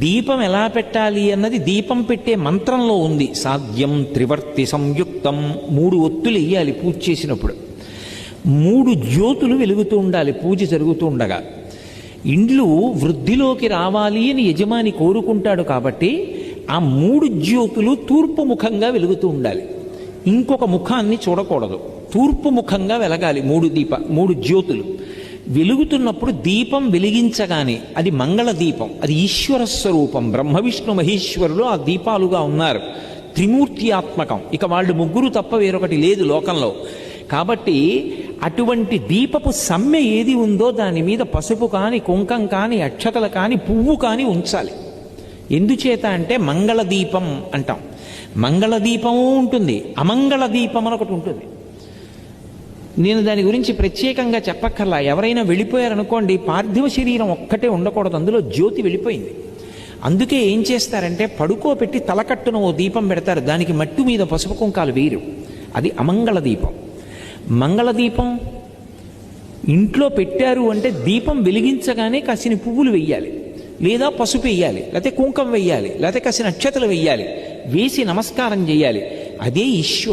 దీపం ఎలా పెట్టాలి అన్నది దీపం పెట్టే మంత్రంలో ఉంది. సాధ్యం త్రివర్తి సంయుక్తం, 3 ఒత్తులు వెయ్యాలి పూజ చేసినప్పుడు. 3 జ్యోతులు వెలుగుతూ ఉండాలి పూజ జరుగుతూ ఉండగా. ఇండ్లు వృద్ధిలోకి రావాలి అని యజమాని కోరుకుంటాడు కాబట్టి ఆ 3 జ్యోతులు తూర్పు ముఖంగా వెలుగుతూ ఉండాలి. ఇంకొక ముఖాన్ని చూడకూడదు, తూర్పు ముఖంగా వెలగాలి. 3 జ్యోతులు వెలుగుతున్నప్పుడు దీపం వెలిగించగానే అది మంగళ దీపం, అది ఈశ్వర స్వరూపం. బ్రహ్మ విష్ణు మహేశ్వరులు ఆ దీపాలుగా ఉన్నారు, త్రిమూర్తి ఆత్మకం. ఇక వాళ్ళు ముగ్గురు తప్ప వేరొకటి లేదు లోకంలో. కాబట్టి అటువంటి దీపపు సమ్మె ఏది ఉందో దాని మీద పసుపు కాని, కుంకం కాని, అక్షతలు కాని, పువ్వు కాని ఉంచాలి. ఎందుచేత అంటే మంగళ దీపం అంటాం. మంగళ దీపము ఉంటుంది, అమంగళ దీపం అని ఒకటి ఉంటుంది. నేను దాని గురించి ప్రత్యేకంగా చెప్పక్కర్లా. ఎవరైనా వెళ్ళిపోయారనుకోండి, పార్థివ శరీరం ఒక్కటే ఉండకూడదు, అందులో జ్యోతి వెళ్ళిపోయింది. అందుకే ఏం చేస్తారంటే పడుకోబెట్టి తలకట్టున ఓ దీపం పెడతారు, దానికి మట్టు మీద పసుపు కుంకాలు వేయరు. అది అమంగళ దీపం. మంగళదీపం ఇంట్లో పెట్టారు అంటే దీపం వెలిగించగానే కాసిన పువ్వులు వెయ్యాలి, లేదా పసుపు వెయ్యాలి, లేకపోతే కుంకం వెయ్యాలి, లేకపోతే కాసిన అక్షతలు వెయ్యాలి, వేసి నమస్కారం చేయాలి. అదే ఈశ్వరుడు.